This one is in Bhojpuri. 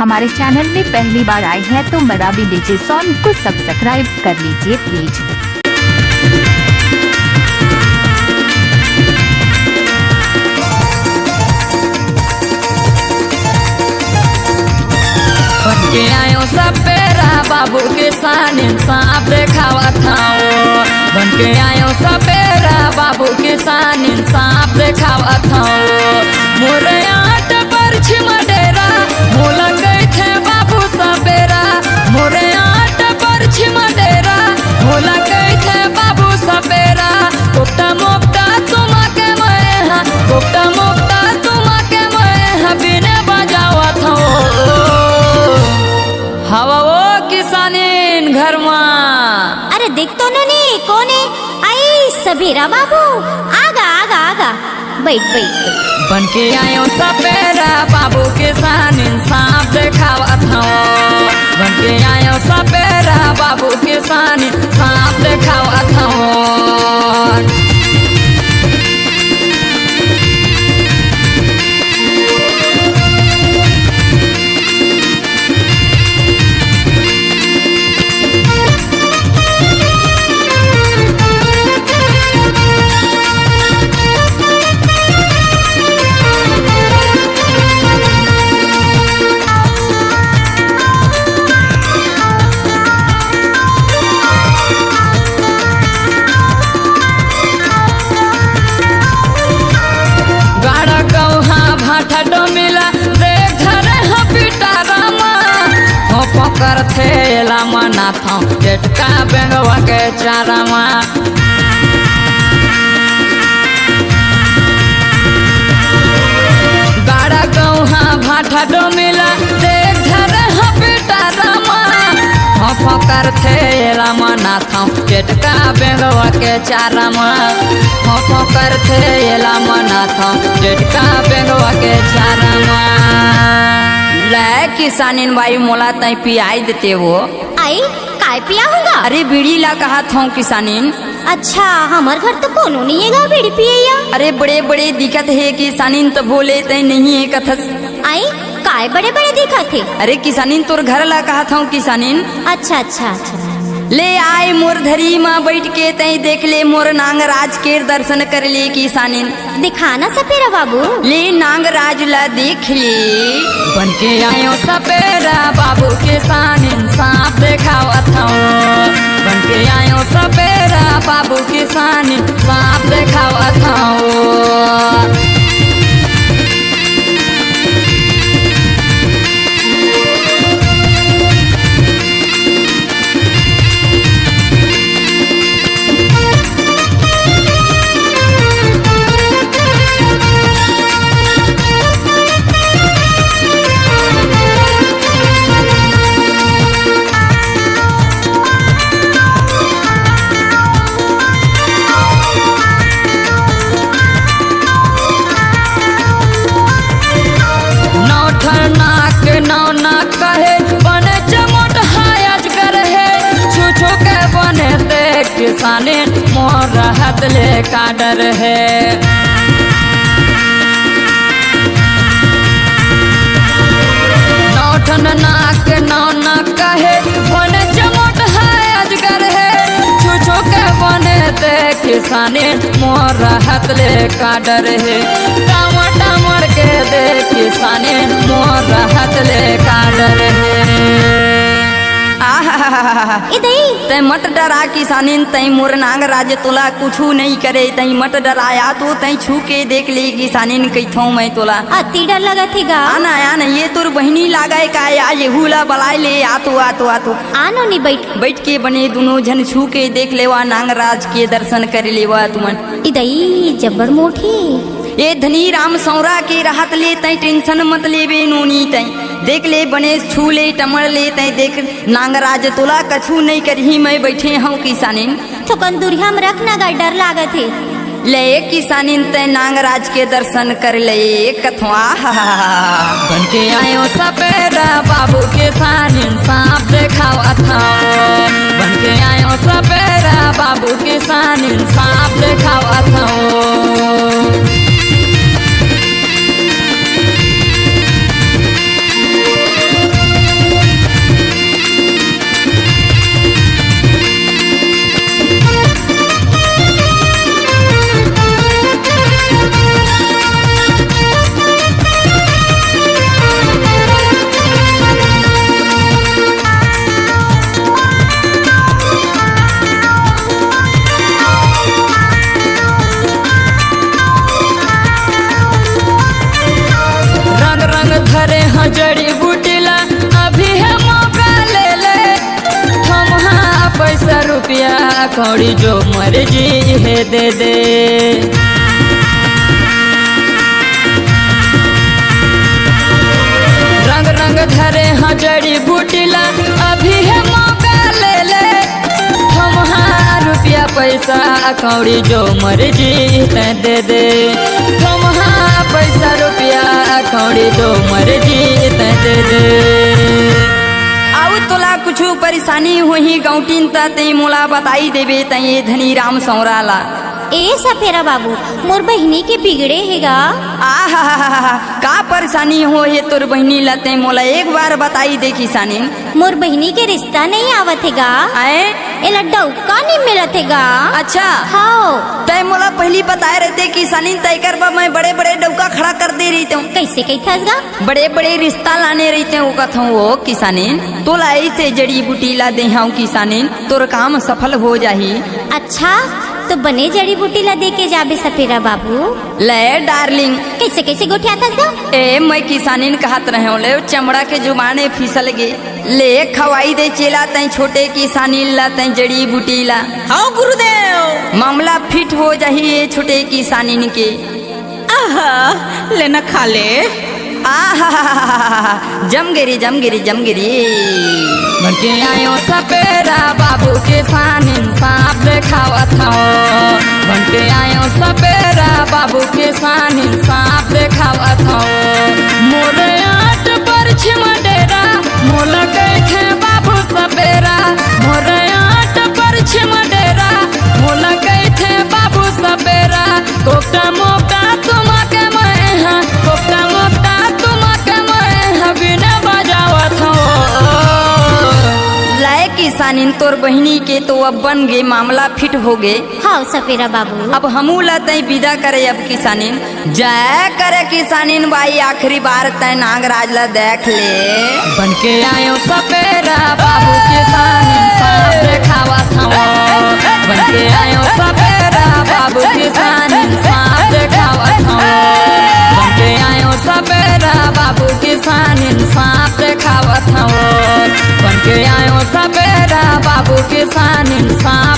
हमारे चैनल में पहली बार आए हैं तो मरावी डीजे सॉन्ग को सब्सक्राइब कर लीजिए प्लीज। बनके आयो सपेरा बाबू के सानी सांप देखावा थाओ। बनके आयो सपेरा बाबू के सानी सांप देखावा थाओ। मोरे आट पर छिमडेरा मोला गए थे बाबू सपेरा। मोरे आट पर छिमडेरा मोला गए थे बाबू सपेरा। कोप्ता मोप्ता तुमके मैं हा, कोप्ता मोप्ता तुमके मैं हा बिने बजावा थाओ। हवा वो किसानीन घर में। अरे देख तो नहीं कौन है? आई सबेरा बाबू, आगा आगा आगा बैठ बैठ। बनके आयो सपेरा बाबू किसानीन सांप देखावा थाओ। बनके आयो सपेरा बाबू किसानीन सांप देखावा थाओ। पकर थेला मना था झटका बेंगवा के चारामा। गाड़ा गौहा भाटा डोमिला देख धर बेटा रामा। पकर थेला मना था झटका बेंगवा के चारामा। पकर थेला मना था झटका बेंगवा के चारामा। किसानिन भाई मोला तय पियाई देते वो। आई काय पिया होगा? अरे बीड़ी ला कहा था किसानिन। अच्छा हमार घर तो कोनो नहीं है बीड़ी पिया। अरे बड़े बड़े दिक्कत है किसानिन तो बोले तय नहीं है कथस। आई काय बड़े बड़े दिक्कत है? अरे किसानिन तोर घर ला कहा था किसानिन। अच्छा अच्छा अच्छा ले आए मोर धरी माँ बैठ के तय देख ले मोर नांगराज के दर्शन कर ले किसानिन। दिखाना सपेरा बाबू। ले नांगराज ला देख ले। बनके आयो सपेरा बाबू के सानिन सांप देखावा थाओ। बनके आयो सपेरा बाबू के सानिन सांप देखावा थाओ। किसाने मोर हाथ ले काडर है। नौठन नाक नौना कहे बन जमोट है अजगर है। छुछो के बने ते किसाने मोर हाथ ले काडर है। टमाटर के दे किसाने मोर हाथ ले काडर है। तय मत डरा किसानिन तय मोर नांगराज तोला कुछू नहीं करे। तय मत डराया तो तय छू के देख ले किसानिन कैथो मैं तोला। अति डर लगा थेगा। आना आना ये तोर बहनी लागाए का ये हुला बलाए ले आतो आतो आतो। आनो नहीं बैठ के बने दोनों जन छू के देख लेवा नांगराज के दर्शन कर लेवा तुमन। इदई जब्बर मोठी ये धनी राम सौरा के राहत ले तय टेंशन मत लेबे नोनी। तय देख ले बने छू ले टमर ले तय देख नांगराज तोला कछू नहीं करही मैं बैठे हूँ किसानिन। तो कंदुरिया में रखना गा डर लागत है। ले किसानिन तय नांगराज के दर्शन कर ले कथवा। बनके आयो सपेरा बाबू के सानिन सांप देखावा थाओ। बनके आयो सपेरा बाबू के सानिन सांप देखावा थाओ। रुपया कौड़ी जो मर्जी है दे दे। रंग रंग धरे हाँ जड़ी बूटीला अभी है मौका ले ले। थमहा रुपया पैसा कौड़ी जो मर्जी है दे दे। थमहा पैसा रुपया कौड़ी जो मर्जी है दे दे। आउ तोला कुछ परेशानी होही गौटीन ते मोला बताई देवे तई धनी राम सौराला। ए सफेरा बाबू मोर बहिनी के बिगड़े हेगा। आहा का परेशानी हो ये तोर बहिनी लते मोला एक बार बताई दे किसानी। मोर बहिनी के रिश्ता नहीं आवत हेगा। आए एला डौका नहीं मिलत हेगा। अच्छा हाँ तय मोला पहली बताए रहते किसानी तय करबा मैं बड़े बड़े डौका खड़ा कर दे रही हूँ। कैसे कैथसगा बड़े बड़े रिश्ता लाने रहते वो कथों वो किसानी तोला ऐसे जड़ी बूटी ला दे हाँ किसानी तोर काम सफल हो जाही। अच्छा तो बने जड़ी बूटी ला दे के जाबे सफेरा बाबू। ले डार्लिंग कैसे कैसे गोठिया था ए मैं किसानी कहत रहे ले चमड़ा के जुबाने फिसल गे ले खवाई दे चेला तई छोटे किसानी ला तई जड़ी बूटी ला। हाँ गुरुदेव मामला फिट हो जाही ये छोटे किसानी के। आहा लेना खा ले। आहा जमगिरी जमगिरी जमगिरी बनके आयो सपेरा बाबू के सान इंसाफ देखावत हो। बनके आयो सपेरा बाबू के सान इंसाफ देखावत हो। मोरे आट पर छिमडेरा मोल कैथे बाबू सपेरा। मोरे आट पर छिमडेरा मोल कैथे बाबू सपेरा। कोकटा मोकटा तुमके मैं हाँ कोकटा मोकटा तुमके मैं हाँ बिना बजावत हो। लाए किसानी तोर बहिनी के तो अब बन गे मामला फिट हो गे। हाँ सफेरा बाबू अब हमू लतई विदा करे अब किसानी जय करे किसानी बाई आखिरी बार तय नागराज ला देख ले। बनके आयो सपेरा बाबू किसान इंसाफ देखावत हो। बनके आयो सपेरा बाबू किसान इंसाफ देखावत हो। बनके आयो सपेरा बाबू किसान इंसाफ देखावत हो। बनके आयो सपेरा बाबू किसान इंसाफ